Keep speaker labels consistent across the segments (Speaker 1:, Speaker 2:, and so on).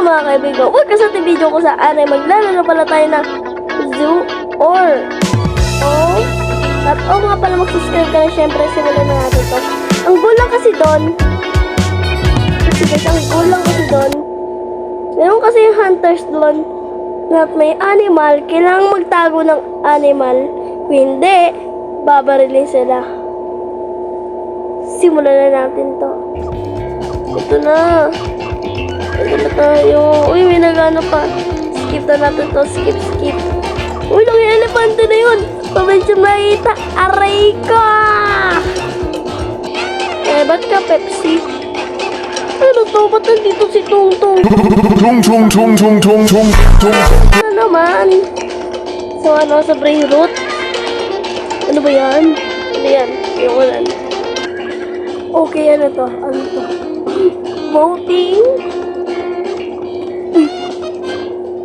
Speaker 1: mga kaibigan, welcome sa video ko sa anime. Maglalaro pala tayo ng Zoo or Oh. At nga pala mag-subscribe ka na, syempre simulan na natin to. Ang gulang kasi doon, meron kasi yung hunters doon na may animal, kailangan magtago ng animal. Kung hindi, babarilin sila. Simulan na natin to. Ito na. Ito na tayo. Uy, may nagano pa. Skip na natin to. Skip. Uy, lang yung elefante na yun. Pabensyo makita. Aray ko! Ba't ka Pepsi? Ano to? Ba't nandito si Tungtung? Ano naman? So, sa brain root? Ano ba yan? Ano yan? Yung ulan. Okay, ano to? Voting? Uy.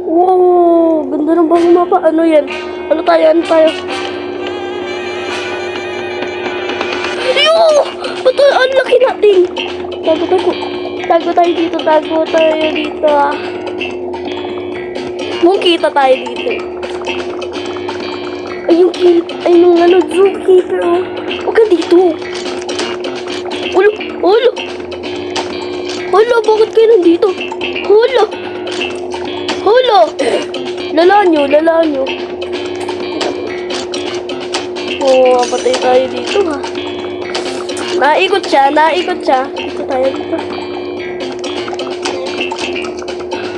Speaker 1: Wow, ganda ng bagong mapa. Ano yan? Ano tayo? Ayun! Bato, ang laki natin. Tago tayo dito. Kita tayo dito. Ay, nung zookeeper, oh. Huwag ka dito. Hala, bakit kayo nandito? Hala. Lala nyo. Oh, patay tayo dito, ha. Naikot siya. Dito tayo.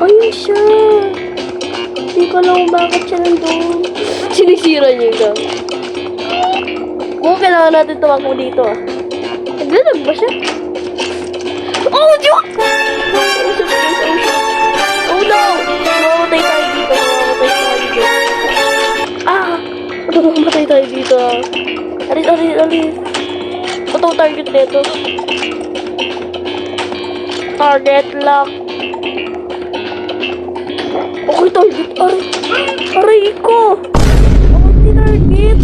Speaker 1: Ayun siya. Hindi ko alam bakit siya nandun. Sinisira niya yung gamit. Kung kailangan natin tumakbo dito, ah. Naglalag ba siya? Oh, Diyos! Oh, no! Mamatay tayo dito. Mamatay tayo dito. Alis. Ito target nito. Target lock. Okay, target. Aray ko! Tinarget!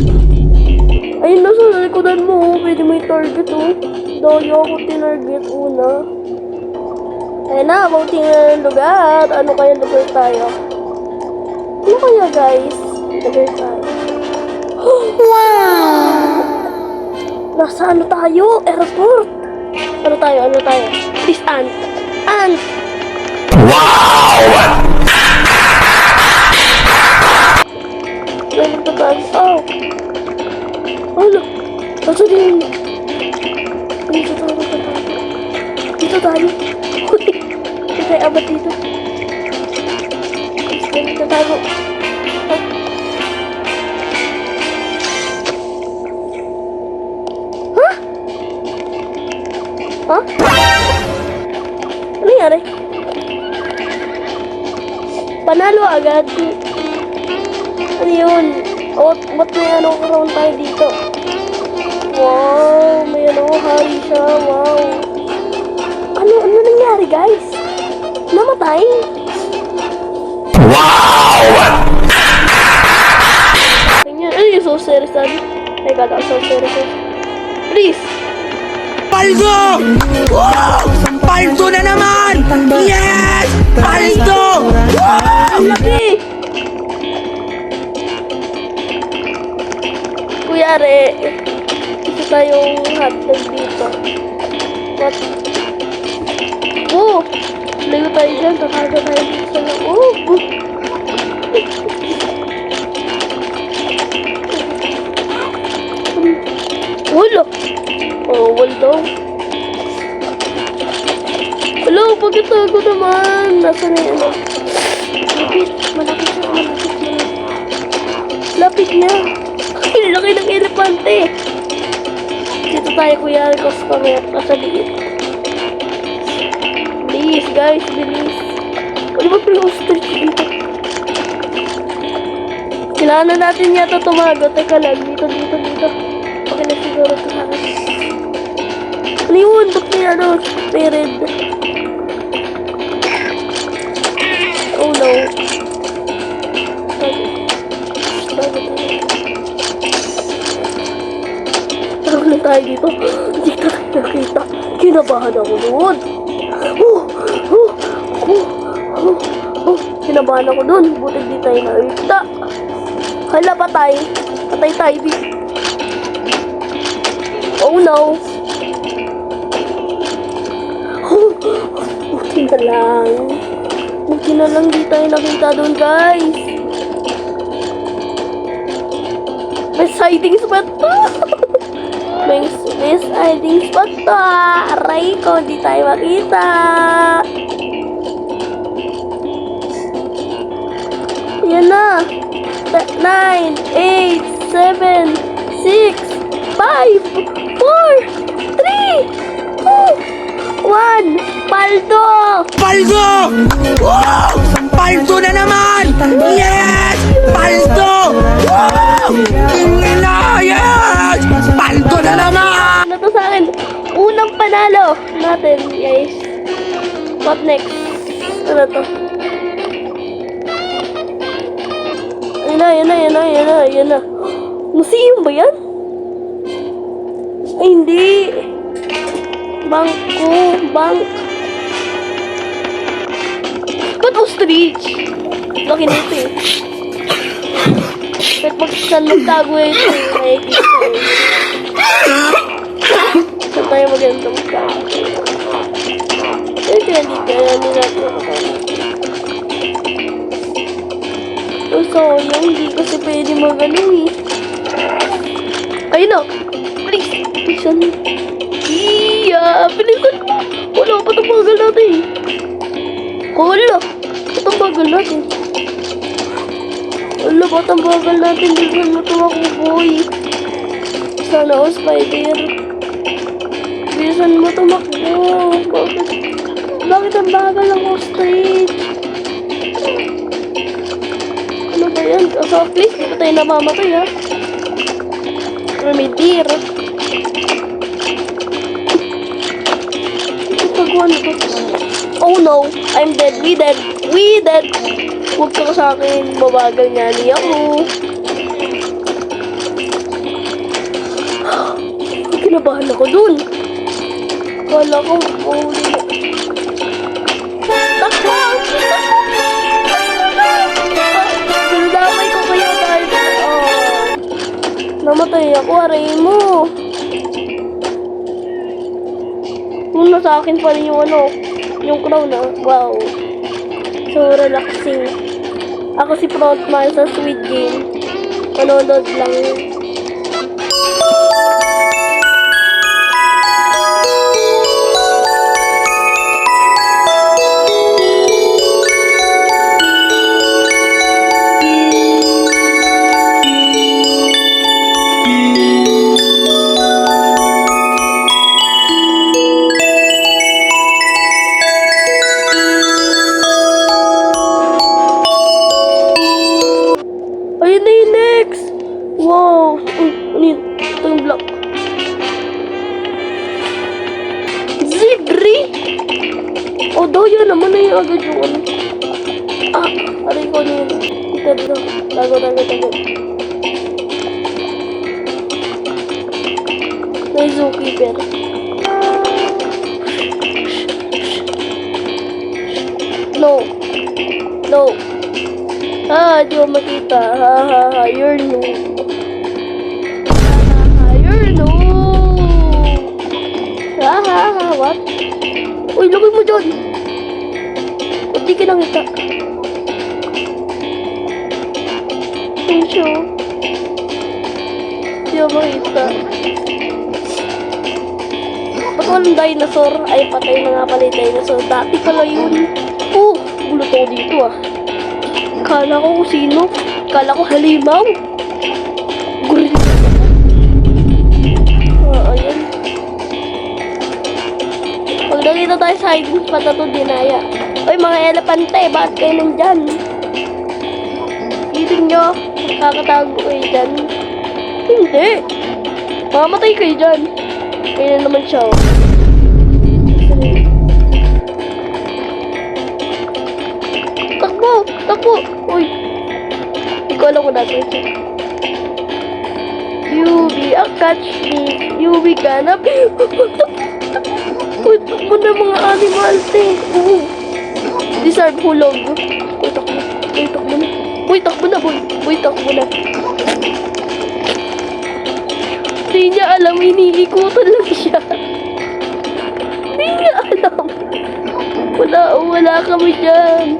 Speaker 1: Ayun na, sa likodan mo. Pwede may target, oh. Dahil ako tinarget una. Ayun na, voting na ng lugar. Ano kaya lugar tayo? Ano kaya, guys? Lugar tayo. Wow! Nasa ano tayo? Airport! Ano tayo? This ant!
Speaker 2: Wow!
Speaker 1: Oh! Ano? Nasa din? Dito tayo. Dito tayo abad dito. Dito tayo. Ha? Ano nangyari? Panalo agad. Ano yun? Ba't may karoon tayo dito? Wow, may hari siya. Wow. Ano nangyari, guys? Namatay?
Speaker 2: Wow!
Speaker 1: Ganyan. Ano yung so serious natin? Ay, gata, so serious. Please!
Speaker 2: Paldo! Wow! Paldo na naman! Yes! Paldo! Wow!
Speaker 1: Laki! Kuyari, ito tayong hotdog dito. What? Oh! Layo tayo dyan. Kakaga tayo dito sa lang. Oh! Wala! Oh, wala. Hello, pagkatago naman. Nasaan na yan? Malapit siya. Lapit niya. Ay, laki ng elepante. Dito tayo, kuya. Customer. Nasa liit. Bilis, guys. Bilis. Ano ba pre-ostrich dito? Kailangan na natin yata tumago. Teka lang. Dito. Okay na siguro ito sa akin. Ano yun? Ba't may red? Oh no. Tarog lang tayo dito. Hindi ka tayo nakita. Kinabahan ako doon. kinabahan ako dun. Buti di tayo nakita. Hala, patay. Patay tayo. Oh no. Buti na lang. Buti na lang di tayo nakita dun, guys. May hiding spot pa. May hiding spot pa. Aray ko, di tayo makita. Yan na. 9, 8, 7, 6, 5, 4, 3, 2, 1. Paldo!
Speaker 2: Paldo! Wow! Paldo na naman! Yes! Paldo! Wow! Tingnan! Yes! Paldo na naman!
Speaker 1: Ano to sa akin? Unang panalo natin, guys. What next? Ano to? Yan na. Museum ba yan? Ay, hindi. Bank. Ba't ostrich? Laki nito eh. Ba't saan magtago ito eh? Nakikita eh. Saan tayo maganda magtago? Ito yan, hindi natin makasama. Oh, sayang, hindi kasi pwede magano eh. Ayun na! Bilisan mo. Iya! Bilisan mo! Wala pa itong bagal natin. Wala! Itong bagal natin. Wala pa itong bagal natin. Bilisan mo tumakbo, boy. Sana ako, spider. Bilisan mo tumakbo. Bakit ang bagal ng ostrich? Ano ba yan? So, please, hindi pa tayo namamatay, ha? Remedier. Oh no, I'm dead. We dead. Huwag ka sa akin. Babagal nga niya ako. Kinabahan ako dun. Kala ko, holy na. Takbo! Sinadamay ko kaya tayo. Namatay ako, aray mo. Kung nasa akin pa rin yung yung crown na. Wow. So relaxing. Ako si Frontman sa Squid Game. Panonood lang. Ayun na yung next! Wow! Ano yun? Ito yung block. Zibri! O, daw yun naman na yung agad yung ano. Aray ko ano yun. Dito. Tago. Na yung zookeeper. No. Di mo makita. You're noob. You're noob. What? Uy, lagay mo dyan. Ba't di ka nakita? Show. Di mo makita. Ba't walang dinosaur? Ay, patay na nga pala yung dinosaur. Dati pala yun. Bulot ako dito Kala ko kung sino. Kala ko halimaw. Gorilla. Ayan. Pag nakita tayo sa hiding spot na ito, dinaya. Uy, mga elepante, bakit kayo nandyan? Gising nyo. Kakatago kayo dyan. Hindi. Mamamatay kayo dyan. Kaya na naman siya. Takbo! Uy! Hindi ko alam kung natin ito. You be a catch me. You be gonna be. Uy, takbo na mga animals eh. Deserve hulog. Uy, takbo. Boy, takbo na, boy. Boy, takbo na. Hindi niya alam, iniikutan lang siya. Hindi niya alam. Wala kami dyan.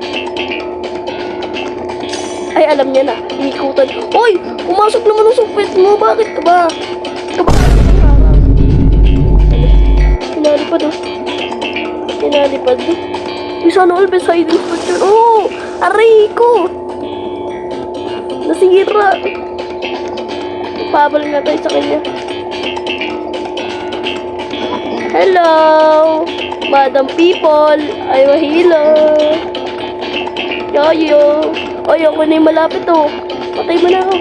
Speaker 1: Ay, alam niya na. Iniikutan. Hoy! Pumasok naman ang supit mo. Bakit ba? Hinalipad oh. Hinalipad. Yung sana all best hiding spot yun. Oh! Aray ko! Nasira. Pabal nga tayo sa kanya. Hello! Madam people! Ay, mahilo! Yoyo! Ay, ako na yung malapit oh. Patay mo na ako.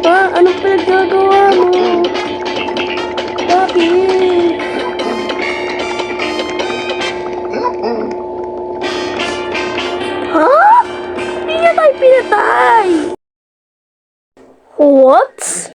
Speaker 1: Ha? Anong pinaggagawa mo? Bakit? Ha? Hindi niya tayo pinatay! What?